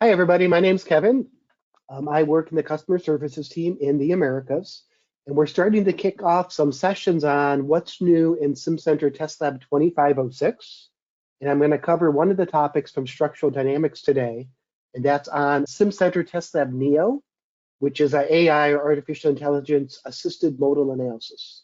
Hi, everybody. My name's Kevin. I work in the customer services team in the Americas, and we're starting to kick off some sessions on what's new in SimCenter Test Lab 2506. And I'm going to cover one of the topics from structural dynamics today, and that's on SimCenter Test Lab Neo, which is an AI or artificial intelligence assisted modal analysis.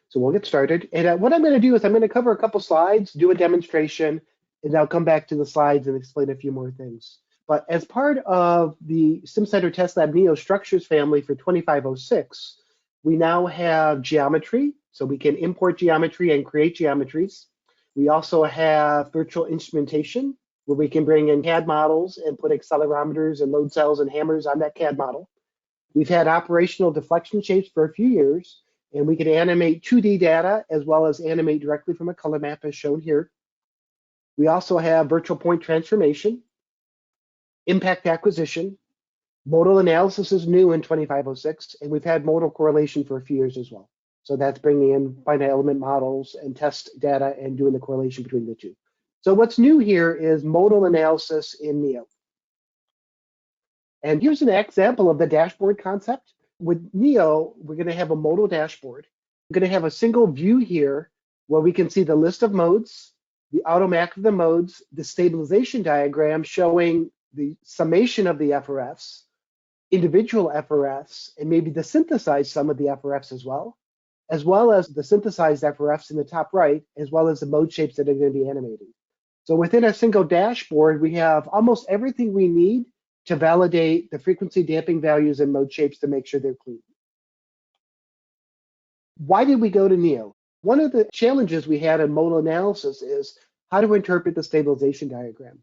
So we'll get started. And what I'm going to do is I'm going to cover a couple slides, do a demonstration, and I'll come back to the slides and explain a few more things. But as part of the SimCenter Test Lab Neo structures family for 2506, we now have geometry, so we can import geometry and create geometries. We also have virtual instrumentation, where we can bring in CAD models and put accelerometers and load cells and hammers on that CAD model. We've had operational deflection shapes for a few years, and we can animate 2D data as well as animate directly from a color map as shown here. We also have virtual point transformation, impact acquisition. Modal analysis is new in 2506, and we've had modal correlation for a few years as well. So that's bringing in finite element models and test data and doing the correlation between the two. So what's new here is modal analysis in Neo. And here's an example of the dashboard concept. With Neo, we're going to have a modal dashboard. We're going to have a single view here where we can see the list of modes, the automap of the modes, the stabilization diagram showing the summation of the FRFs, individual FRFs, and maybe the synthesized sum of the FRFs as well as the synthesized FRFs in the top right, as well as the mode shapes that are going to be animating. So within a single dashboard, we have almost everything we need to validate the frequency damping values and mode shapes to make sure they're clean. Why did we go to Neo? One of the challenges we had in modal analysis is how to interpret the stabilization diagram.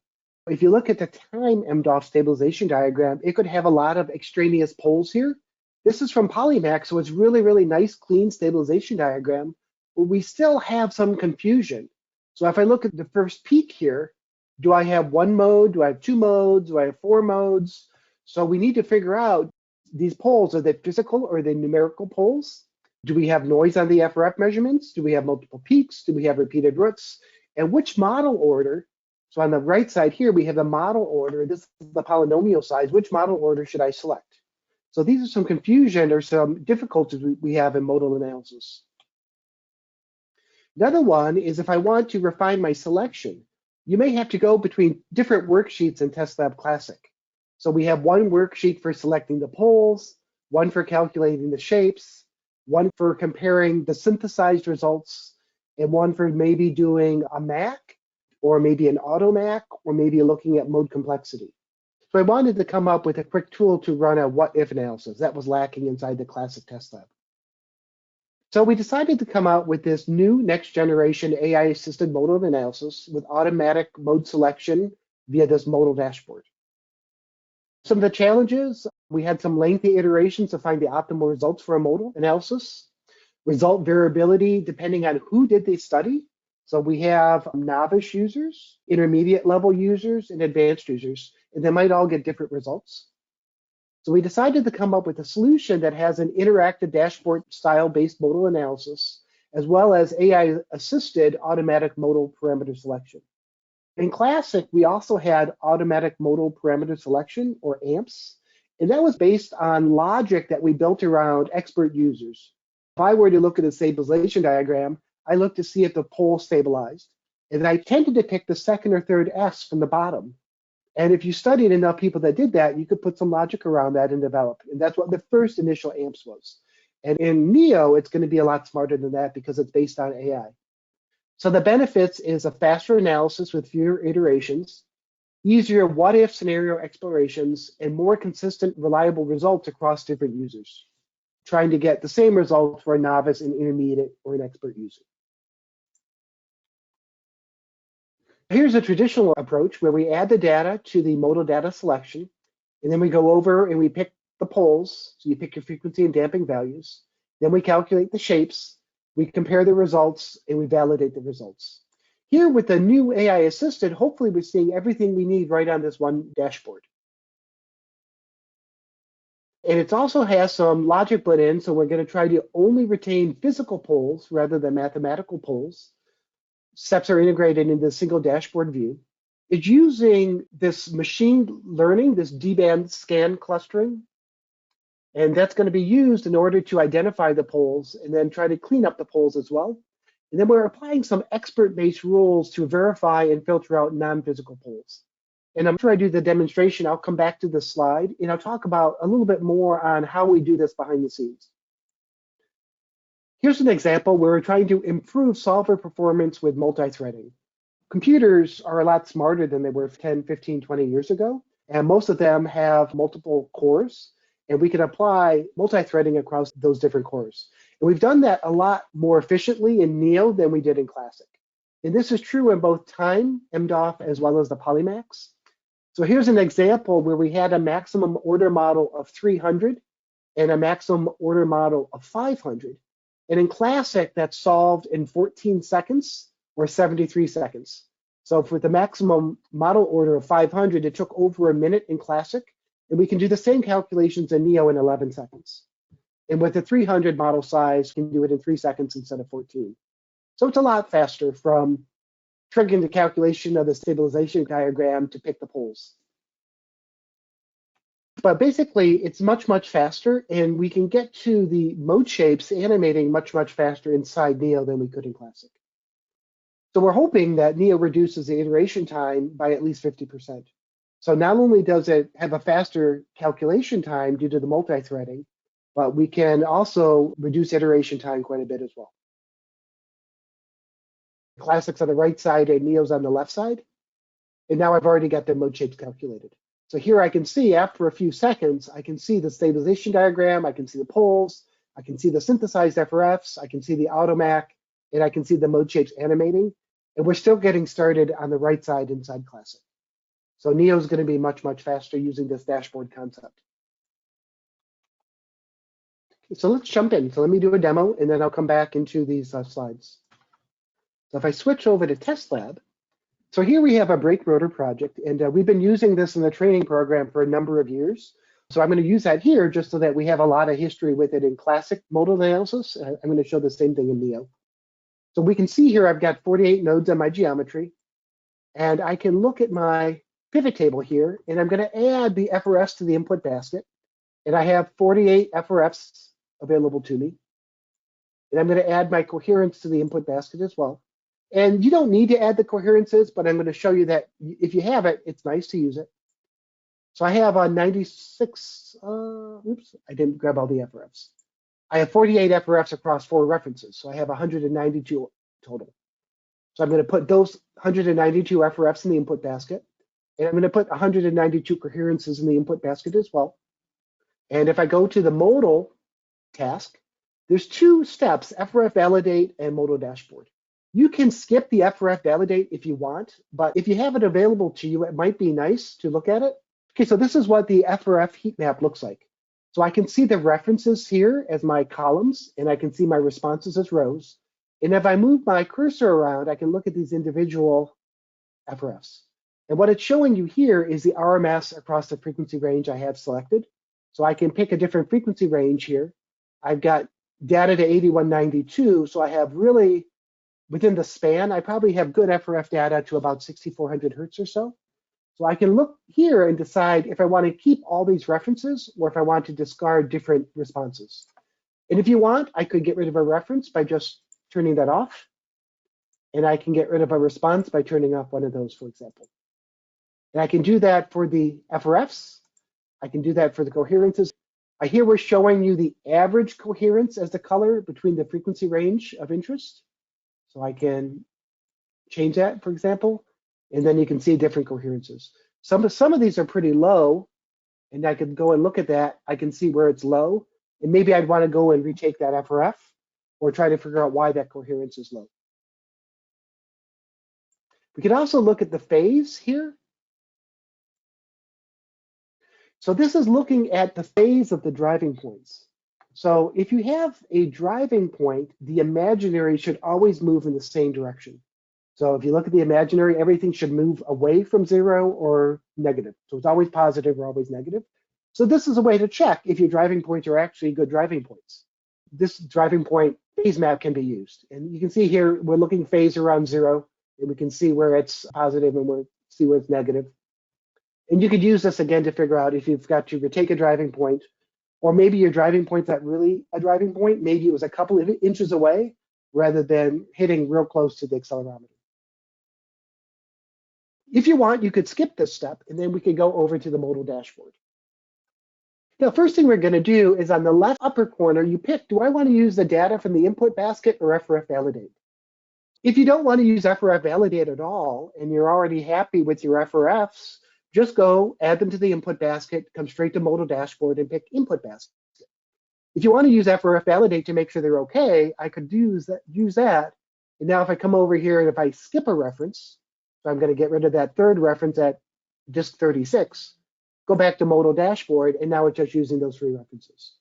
If you look at the time MDOF stabilization diagram, it could have a lot of extraneous poles here. This is from Polymax, so it's really, really nice, clean stabilization diagram, but we still have some confusion. So if I look at the first peak here, do I have one mode? Do I have two modes? Do I have four modes? So we need to figure out these poles, are they physical or are they numerical poles? Do we have noise on the FRF measurements? Do we have multiple peaks? Do we have repeated roots? And which model order? So on the right side here, we have the model order. This is the polynomial size. Which model order should I select? So these are some confusion or some difficulties we have in modal analysis. Another one is if I want to refine my selection, you may have to go between different worksheets in Test Lab Classic. So we have one worksheet for selecting the poles, one for calculating the shapes, one for comparing the synthesized results, and one for maybe doing a MAC, or maybe an AutoMac, or maybe looking at mode complexity. So I wanted to come up with a quick tool to run a what-if analysis. That was lacking inside the Classic Test Lab. So we decided to come out with this new next generation AI-assisted modal analysis with automatic mode selection via this modal dashboard. Some of the challenges, we had some lengthy iterations to find the optimal results for a modal analysis. Result variability depending on who did the study. So we have novice users, intermediate level users, and advanced users, and they might all get different results. So we decided to come up with a solution that has an interactive dashboard style-based modal analysis, as well as AI-assisted automatic modal parameter selection. In Classic, we also had automatic modal parameter selection, or AMPS, and that was based on logic that we built around expert users. If I were to look at a stabilization diagram, I look to see if the pole stabilized, and I tended to pick the second or third S from the bottom. And if you studied enough people that did that, you could put some logic around that and develop. And that's what the first initial AMPS was. And in Neo, it's going to be a lot smarter than that because it's based on AI. So the benefits is a faster analysis with fewer iterations, easier what-if scenario explorations, and more consistent, reliable results across different users, trying to get the same results for a novice, an intermediate, or an expert user. Here's a traditional approach where we add the data to the modal data selection, and then we go over and we pick the poles. So you pick your frequency and damping values. Then we calculate the shapes, we compare the results, and we validate the results. Here with the new AI assisted, hopefully we're seeing everything we need right on this one dashboard. And it also has some logic put in, so we're going to try to only retain physical poles rather than mathematical poles. Steps are integrated into a single dashboard view. is using this machine learning, this D-band scan clustering, and that's going to be used in order to identify the poles and then try to clean up the poles as well. And then we're applying some expert-based rules to verify and filter out non-physical poles. And after I do the demonstration, I'll come back to this slide and I'll talk about a little bit more on how we do this behind the scenes. Here's an example where we're trying to improve solver performance with multi-threading. Computers are a lot smarter than they were 10, 15, 20 years ago, and most of them have multiple cores, and we can apply multi-threading across those different cores. And we've done that a lot more efficiently in Neo than we did in Classic. And this is true in both Time, MDOF, as well as the Polymax. So here's an example where we had a maximum order model of 300 and a maximum order model of 500. And in Classic, that's solved in 14 seconds or 73 seconds. So for the maximum model order of 500, it took over a minute in Classic. And we can do the same calculations in Neo in 11 seconds. And with the 300 model size, we can do it in 3 seconds instead of 14. So it's a lot faster from triggering the calculation of the stabilization diagram to pick the poles. But basically, it's much, much faster, and we can get to the mode shapes animating much, much faster inside Neo than we could in Classic. So we're hoping that Neo reduces the iteration time by at least 50%. So not only does it have a faster calculation time due to the multi-threading, but we can also reduce iteration time quite a bit as well. Classic's on the right side and Neo's on the left side. And now I've already got the mode shapes calculated. So here I can see after a few seconds, I can see the stabilization diagram, I can see the poles, I can see the synthesized FRFs, I can see the AutoMac, and I can see the mode shapes animating. And we're still getting started on the right side inside Classic. So Neo is going to be much, much faster using this dashboard concept. So let's jump in. So let me do a demo, and then I'll come back into these slides. So if I switch over to Test Lab, so here we have a brake rotor project, and we've been using this in the training program for a number of years. So I'm going to use that here just so that we have a lot of history with it in Classic modal analysis. I'm going to show the same thing in Neo. So we can see here I've got 48 nodes on my geometry, and I can look at my pivot table here, and I'm going to add the FRFs to the input basket, and I have 48 FRFs available to me. And I'm going to add my coherence to the input basket as well. And you don't need to add the coherences, but I'm going to show you that if you have it, it's nice to use it. So I have a 96, oops, I didn't grab all the FRFs. I have 48 FRFs across 4 references, so I have 192 total. So I'm going to put those 192 FRFs in the input basket, and I'm going to put 192 coherences in the input basket as well. And if I go to the modal task, there's 2 steps, FRF validate and modal dashboard. You can skip the FRF validate if you want, but if you have it available to you, it might be nice to look at it. Okay, so this is what the FRF heat map looks like. So I can see the references here as my columns, and I can see my responses as rows. And if I move my cursor around, I can look at these individual FRFs. And what it's showing you here is the RMS across the frequency range I have selected. So I can pick a different frequency range here. I've got data to 8192, so I have really, within the span, I probably have good FRF data to about 6400 hertz or so. So I can look here and decide if I want to keep all these references or if I want to discard different responses. And if you want, I could get rid of a reference by just turning that off. And I can get rid of a response by turning off one of those, for example. And I can do that for the FRFs. I can do that for the coherences. Here we're showing you the average coherence as the color between the frequency range of interest. So I can change that, for example, and then you can see different coherences. Some of these are pretty low, and I can go and look at that. I can see where it's low, and maybe I'd want to go and retake that FRF or try to figure out why that coherence is low. We can also look at the phase here. So this is looking at the phase of the driving points. So if you have a driving point, the imaginary should always move in the same direction. So if you look at the imaginary, everything should move away from 0 or negative. So it's always positive or always negative. So this is a way to check if your driving points are actually good driving points. This driving point phase map can be used. And you can see here, we're looking phase around 0, and we can see where it's positive and where it's see where it's negative. And you could use this again to figure out if you've got to take a driving point, or maybe your driving point's not really a driving point. Maybe it was a couple of inches away rather than hitting real close to the accelerometer. If you want, you could skip this step, and then we could go over to the modal dashboard. Now, first thing we're going to do is on the left upper corner, you pick, do I want to use the data from the input basket or FRF validate? If you don't want to use FRF validate at all, and you're already happy with your FRFs, just go add them to the input basket, come straight to modal dashboard and pick input basket. If you want to use FRF validate to make sure they're okay, I could use that. And now if I come over here and if I skip a reference, so I'm going to get rid of that third reference at disk 36, go back to modal dashboard, and now it's just using those 3 references.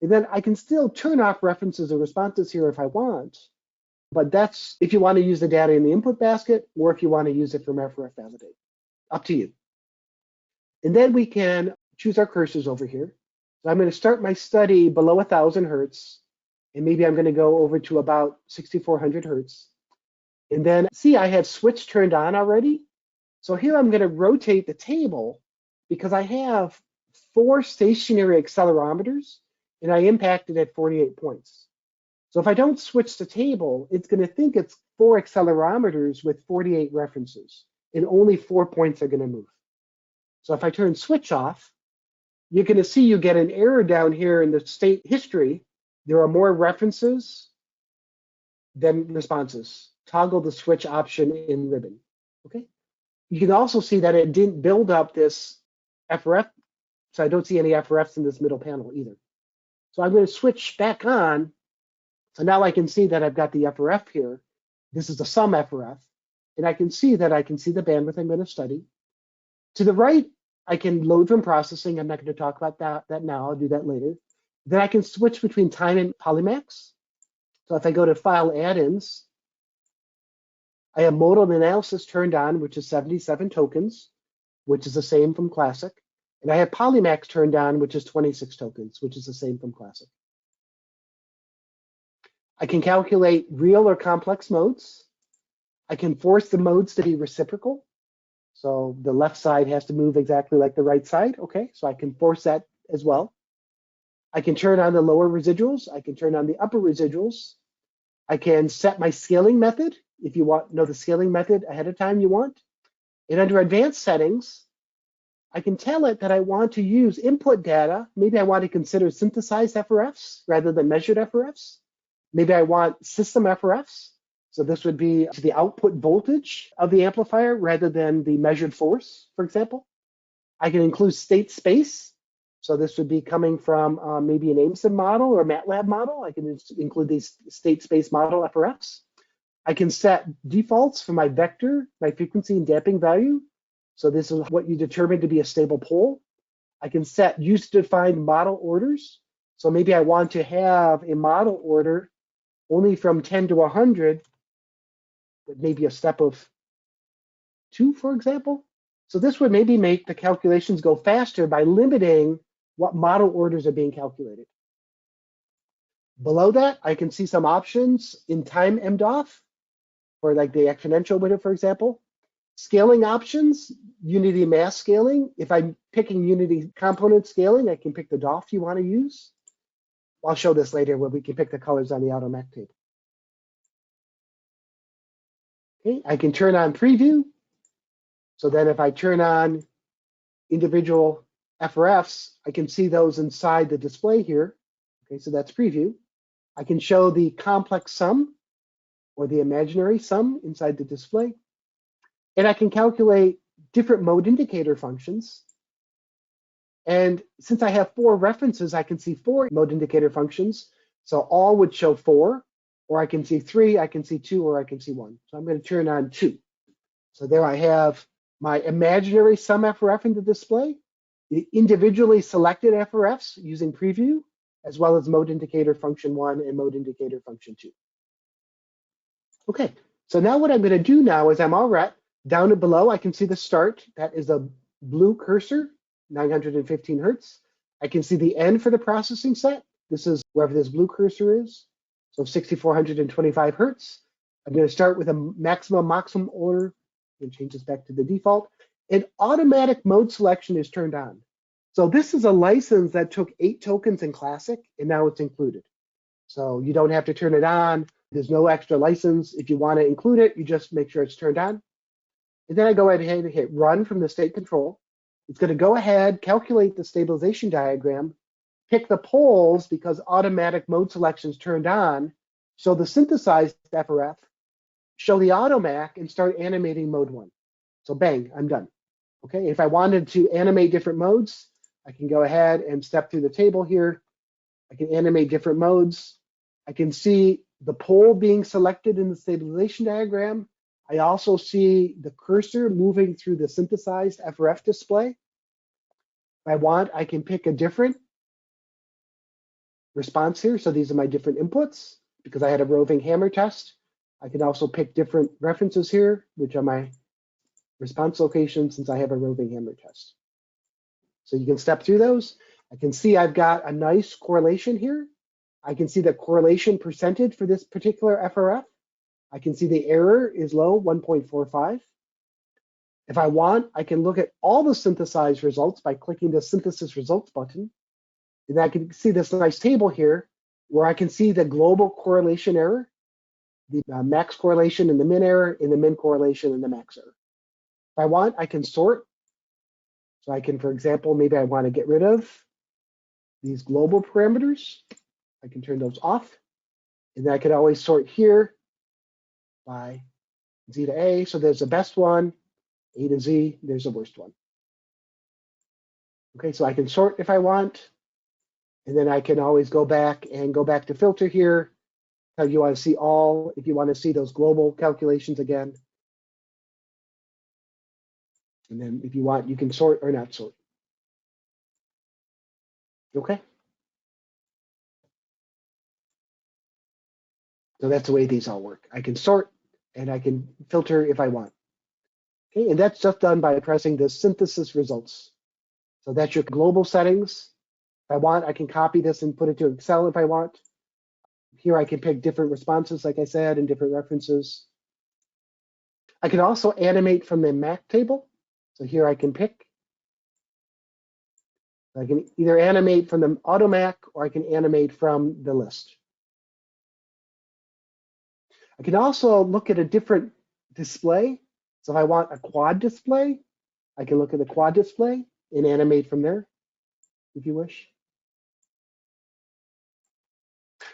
And then I can still turn off references or responses here if I want, but that's if you want to use the data in the input basket or if you want to use it from FRF validate. Up to you. And then we can choose our cursors over here. So I'm going to start my study below 1,000 Hertz, and maybe I'm going to go over to about 6,400 Hertz. And then see, I have switch turned on already. So here I'm going to rotate the table because I have 4 stationary accelerometers, and I impacted at 48 points. So if I don't switch the table, it's going to think it's 4 accelerometers with 48 references, and only 4 points are going to move. So if I turn switch off, you're going to see you get an error down here in the state history. There are more references than responses. Toggle the switch option in ribbon. Okay. You can also see that it didn't build up this FRF, so I don't see any FRFs in this middle panel either. So I'm going to switch back on. So now I can see that I've got the FRF here. This is the sum FRF, and I can see that I can see the bandwidth I'm going to study. To the right, I can load from processing. I'm not going to talk about that now. I'll do that later. Then I can switch between time and Polymax. So if I go to File Add-ins, I have modal analysis turned on, which is 77 tokens, which is the same from Classic. And I have Polymax turned on, which is 26 tokens, which is the same from Classic. I can calculate real or complex modes. I can force the modes to be reciprocal. So the left side has to move exactly like the right side. Okay, so I can force that as well. I can turn on the lower residuals. I can turn on the upper residuals. I can set my scaling method if you want know the scaling method ahead of time you want. And under advanced settings, I can tell it that I want to use input data. Maybe I want to consider synthesized FRFs rather than measured FRFs. Maybe I want system FRFs. So this would be the output voltage of the amplifier rather than the measured force, for example. I can include state space. So this would be coming from maybe an AIM-Sim model or a MATLAB model. I can include these state space model FRFs. I can set defaults for my vector, my frequency and damping value. So this is what you determine to be a stable pole. I can set user-defined model orders. So maybe I want to have a model order only from 10 to 100, maybe a step of 2, for example. So this would maybe make the calculations go faster by limiting what model orders are being calculated. Below that, I can see some options in time MDOF for like the exponential window, for example. Scaling options, unity mass scaling. If I'm picking unity component scaling, I can pick the DOF you want to use. I'll show this later when we can pick the colors on the AutoMech table. Okay, I can turn on preview. So then if I turn on individual FRFs, I can see those inside the display here. Okay, so that's preview. I can show the complex sum or the imaginary sum inside the display. And I can calculate different mode indicator functions. And since I have 4 references, I can see 4 mode indicator functions. So all would show 4, or I can see 3, I can see 2, or I can see 1. So I'm going to turn on 2. So there I have my imaginary sum FRF in the display, the individually selected FRFs using preview, as well as mode indicator function 1 and mode indicator function 2. Okay, so now what I'm going to do now is I'm all right. Down and below, I can see the start. That is a blue cursor, 915 Hertz. I can see the end for the processing set. This is wherever this blue cursor is. So 6,425 Hertz. I'm going to start with a maximum order and change this back to the default. And automatic mode selection is turned on. So this is a license that took 8 tokens in Classic, and now it's included. So you don't have to turn it on. There's no extra license. If you want to include it, you just make sure it's turned on. And then I go ahead and hit run from the state control. It's going to go ahead, calculate the stabilization diagram, pick the poles because automatic mode selection is turned on. So the synthesized FRF, show the automac, and start animating mode 1. So bang, I'm done. Okay, if I wanted to animate different modes, I can go ahead and step through the table here. I can animate different modes. I can see the pole being selected in the stabilization diagram. I also see the cursor moving through the synthesized FRF display. If I want, I can pick a different response here. So these are my different inputs because I had a roving hammer test. I can also pick different references here, which are my response locations since I have a roving hammer test. So you can step through those. I can see I've got a nice correlation here. I can see the correlation percentage for this particular FRF. I can see the error is low, 1.45. If I want, I can look at all the synthesized results by clicking the synthesis results button. And I can see this nice table here where I can see the global correlation error, the max correlation and the min error, and the min correlation and the max error. If I want, I can sort. So I can, for example, maybe I want to get rid of these global parameters. I can turn those off. And then I could always sort here by Z to A. So there's the best one, A to Z, there's the worst one. Okay, so I can sort if I want. And then I can always go back to filter here. How you want to see all, if you want to see those global calculations again. And then if you want, you can sort or not sort. Okay. So that's the way these all work. I can sort and I can filter if I want. Okay, and that's just done by pressing the synthesis results. So that's your global settings. If I want, I can copy this and put it to Excel if I want. Here I can pick different responses, like I said, and different references. I can also animate from the MAC table. So here I can pick. I can either animate from the AutoMac or I can animate from the list. I can also look at a different display. So if I want a quad display, I can look at the quad display and animate from there, if you wish.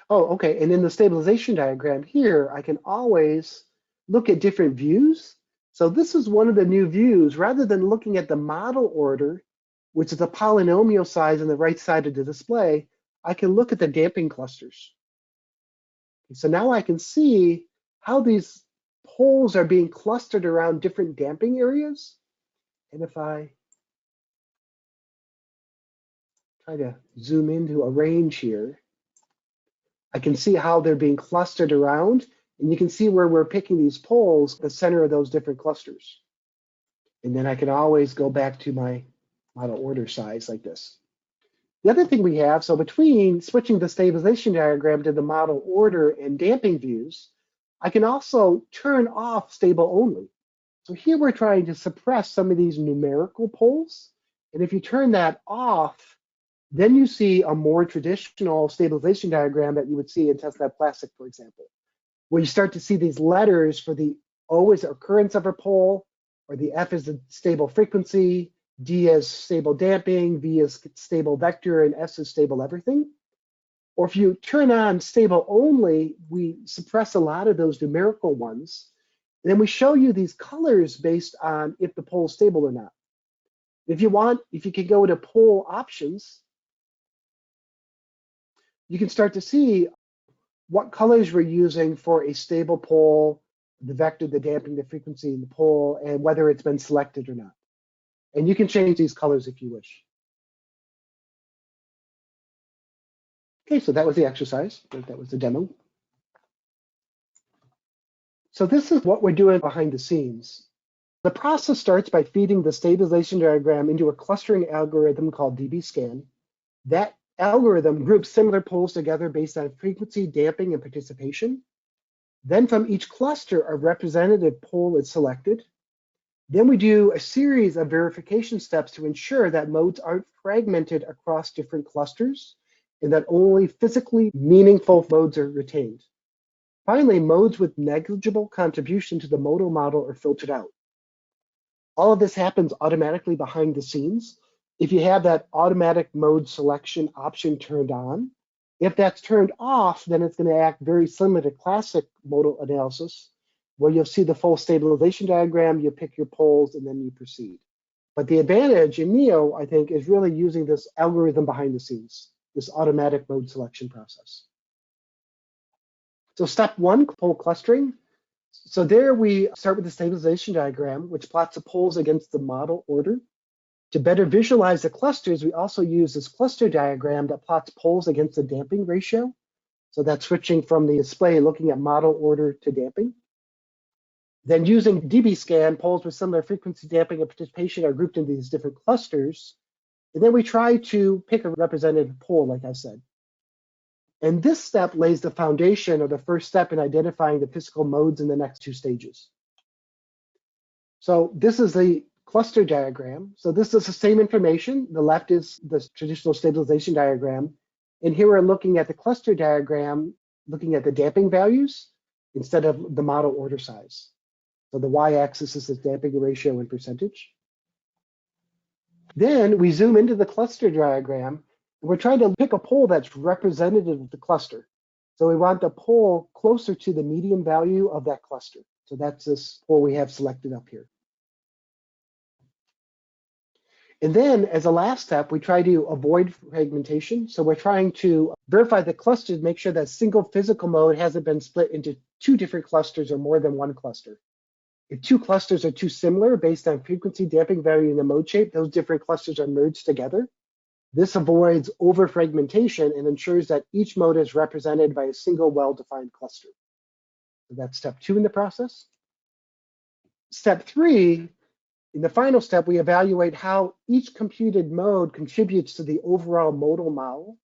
Oh, okay, and in the stabilization diagram here, I can always look at different views. So this is one of the new views. Rather than looking at the model order, which is the polynomial size on the right side of the display, I can look at the damping clusters. So now I can see how these poles are being clustered around different damping areas. And if I try to zoom into a range here, I can see how they're being clustered around. And you can see where we're picking these poles, the center of those different clusters. And then I can always go back to my model order size like this. The other thing we have, so between switching the stabilization diagram to the model order and damping views, I can also turn off stable only. So here we're trying to suppress some of these numerical poles. And if you turn that off, then you see a more traditional stabilization diagram that you would see in TestLab Classic, for example, where you start to see these letters for the O is occurrence of a pole, or the F is the stable frequency, D is stable damping, V is stable vector, and S is stable everything. Or if you turn on stable only, we suppress a lot of those numerical ones. And then we show you these colors based on if the pole is stable or not. If you want, if you can go to pole options, you can start to see what colors we're using for a stable pole, the vector, the damping, the frequency, and the pole, and whether it's been selected or not. And you can change these colors if you wish. Okay, so that was the exercise. That was the demo. So this is what we're doing behind the scenes. The process starts by feeding the stabilization diagram into a clustering algorithm called dbScan. That algorithm groups similar poles together based on frequency, damping, and participation. Then from each cluster, a representative pole is selected. Then we do a series of verification steps to ensure that modes aren't fragmented across different clusters and that only physically meaningful modes are retained. Finally, modes with negligible contribution to the modal model are filtered out. All of this happens automatically behind the scenes. If you have that automatic mode selection option turned on, if that's turned off, then it's going to act very similar to classic modal analysis, where you'll see the full stabilization diagram, you pick your poles, and then you proceed. But the advantage in NEO, I think, is really using this algorithm behind the scenes, this automatic mode selection process. So step one, pole clustering. So there we start with the stabilization diagram, which plots the poles against the model order. To better visualize the clusters, we also use this cluster diagram that plots poles against the damping ratio. So that's switching from the display looking at model order to damping. Then using dbScan, poles with similar frequency, damping, and participation are grouped into these different clusters. And then we try to pick a representative pole, like I said. And this step lays the foundation, or the first step, in identifying the physical modes in the next two stages. So this is the cluster diagram. So this is the same information. The left is the traditional stabilization diagram. And here we're looking at the cluster diagram, looking at the damping values instead of the model order size. So the y-axis is the damping ratio in percentage. Then we zoom into the cluster diagram. We're trying to pick a pole that's representative of the cluster. So we want the pole closer to the median value of that cluster. So that's this pole we have selected up here. And then as a last step, we try to avoid fragmentation. So we're trying to verify the cluster to make sure that single physical mode hasn't been split into two different clusters or more than one cluster. If two clusters are too similar based on frequency, damping value, and the mode shape, those different clusters are merged together. This avoids over-fragmentation and ensures that each mode is represented by a single well-defined cluster. So that's step two in the process. Step three, in the final step, we evaluate how each computed mode contributes to the overall modal model.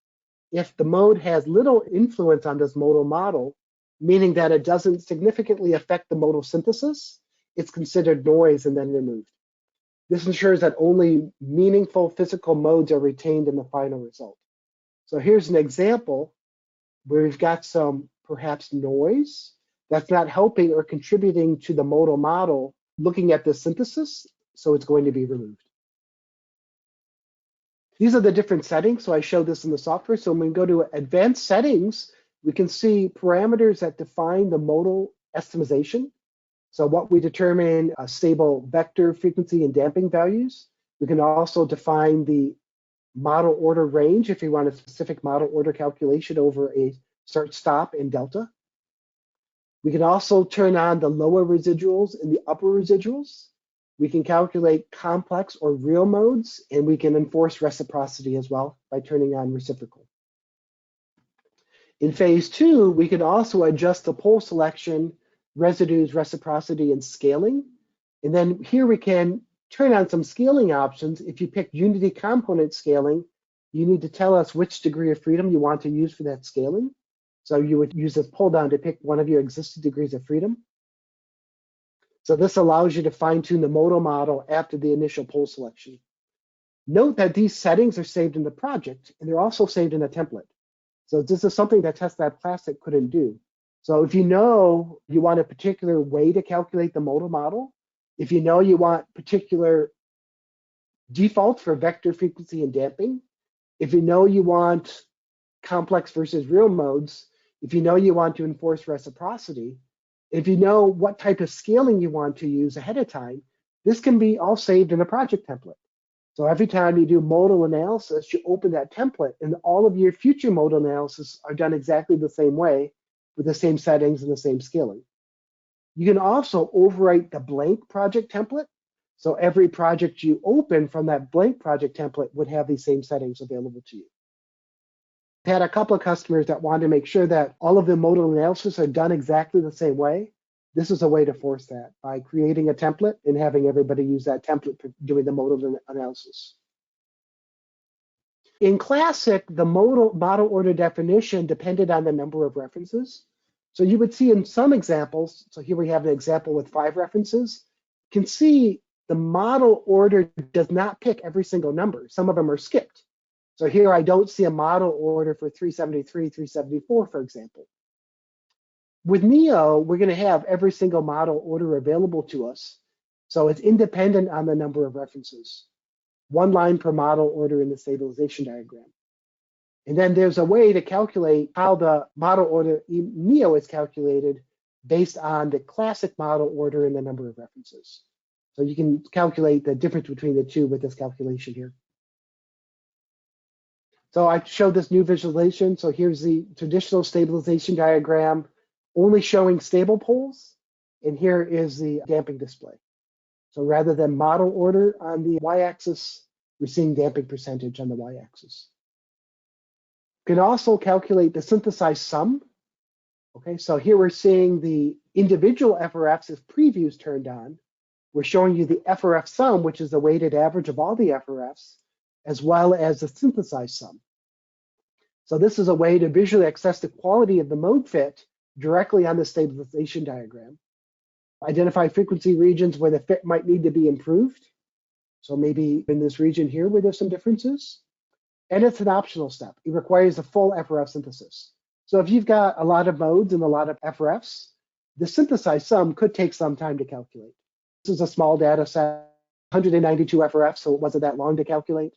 If the mode has little influence on this modal model, meaning that it doesn't significantly affect the modal synthesis, it's considered noise and then removed. This ensures that only meaningful physical modes are retained in the final result. So here's an example where we've got some perhaps noise that's not helping or contributing to the modal model looking at the synthesis, so it's going to be removed. These are the different settings. So I showed this in the software. So when we go to advanced settings, we can see parameters that define the modal estimation. So what we determine stable vector frequency and damping values. We can also define the model order range if you want a specific model order calculation over a start stop and delta. We can also turn on the lower residuals and the upper residuals. We can calculate complex or real modes, and we can enforce reciprocity as well by turning on reciprocal. In phase two, we can also adjust the pole selection, residues, reciprocity, and scaling. And then here we can turn on some scaling options. If you pick unity component scaling, you need to tell us which degree of freedom you want to use for that scaling. So you would use this pull down to pick one of your existing degrees of freedom. So this allows you to fine tune the modal model after the initial pole selection. Note that these settings are saved in the project and they're also saved in a template. So this is something that TestLab Classic couldn't do. So if you know you want a particular way to calculate the modal model, if you know you want particular defaults for vector frequency and damping, if you know you want complex versus real modes, if you know you want to enforce reciprocity, if you know what type of scaling you want to use ahead of time, this can be all saved in a project template. So every time you do modal analysis, you open that template and all of your future modal analysis are done exactly the same way with the same settings and the same scaling. You can also overwrite the blank project template. So every project you open from that blank project template would have these same settings available to you. I had a couple of customers that wanted to make sure that all of the modal analysis are done exactly the same way. This is a way to force that by creating a template and having everybody use that template for doing the modal analysis. In Classic, the model order definition depended on the number of references. So you would see in some examples, so here we have an example with 5 references, you can see the model order does not pick every single number. Some of them are skipped. So here I don't see a model order for 373, 374, for example. With NEO, we're going to have every single model order available to us. So it's independent on the number of references. One line per model order in the stabilization diagram. And then there's a way to calculate how the model order in NEO is calculated based on the classic model order and the number of references. So you can calculate the difference between the two with this calculation here. So I showed this new visualization. So here's the traditional stabilization diagram, only showing stable poles. And here is the damping display. So rather than model order on the y-axis, we're seeing damping percentage on the y-axis. You can also calculate the synthesized sum. Okay, so here we're seeing the individual FRFs if previews turned on. We're showing you the FRF sum, which is the weighted average of all the FRFs, as well as the synthesized sum. So this is a way to visually assess the quality of the mode fit directly on the stabilization diagram. Identify frequency regions where the fit might need to be improved. So maybe in this region here where there's some differences. And it's an optional step. It requires a full FRF synthesis. So if you've got a lot of modes and a lot of FRFs, the synthesized sum could take some time to calculate. This is a small data set, 192 FRFs, so it wasn't that long to calculate.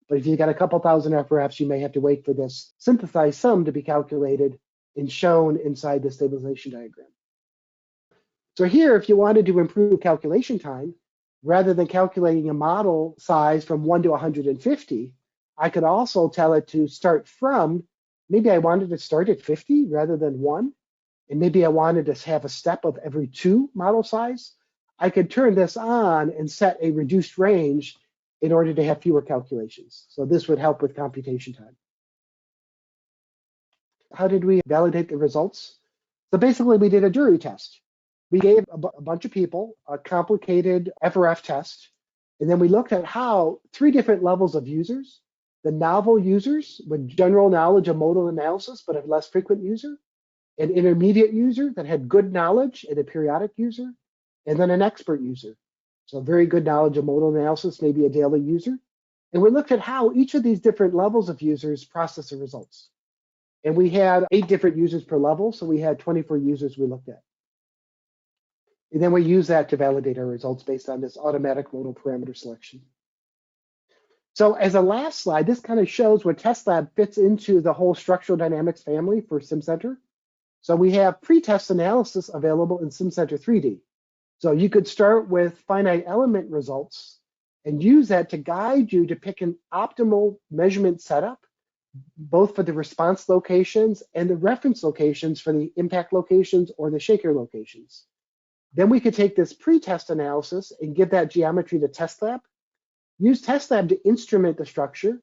But if you've got a couple thousand FRFs, you may have to wait for this synthesized sum to be calculated and shown inside the stabilization diagram. So here, if you wanted to improve calculation time, rather than calculating a model size from 1 to 150, I could also tell it to start from, maybe I wanted to start at 50 rather than 1, and maybe I wanted to have a step of every 2 model size. I could turn this on and set a reduced range in order to have fewer calculations. So this would help with computation time. How did we validate the results? So basically we did a jury test. We gave a bunch of people a complicated FRF test, and then we looked at how 3 different levels of users, the novel users with general knowledge of modal analysis but a less frequent user, an intermediate user that had good knowledge and a periodic user, and then an expert user. So very good knowledge of modal analysis, maybe a daily user. And we looked at how each of these different levels of users process the results. And we had 8 different users per level, so we had 24 users we looked at. And then we use that to validate our results based on this automatic modal parameter selection. So as a last slide, this kind of shows where TestLab fits into the whole structural dynamics family for SimCenter. So we have pre-test analysis available in SimCenter 3D. So you could start with finite element results and use that to guide you to pick an optimal measurement setup, both for the response locations and the reference locations for the impact locations or the shaker locations. Then we could take this pre-test analysis and give that geometry to TestLab, use TestLab to instrument the structure,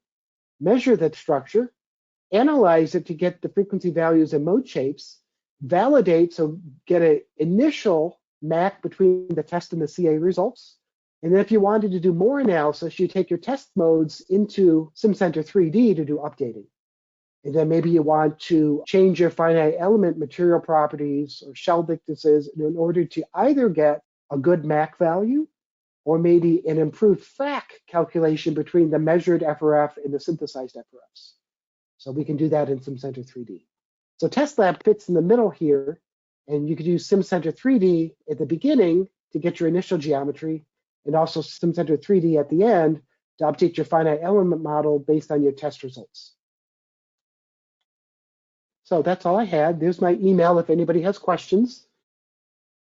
measure the structure, analyze it to get the frequency values and mode shapes, validate, so get an initial MAC between the test and the CA results. And then if you wanted to do more analysis, you take your test modes into SimCenter 3D to do updating. And then maybe you want to change your finite element material properties or shell thicknesses in order to either get a good MAC value or maybe an improved FRAC calculation between the measured FRF and the synthesized FRFs. So we can do that in SimCenter 3D. So TestLab fits in the middle here, and you could use SimCenter 3D at the beginning to get your initial geometry, and also SimCenter 3D at the end to update your finite element model based on your test results. So that's all I had. There's my email if anybody has questions.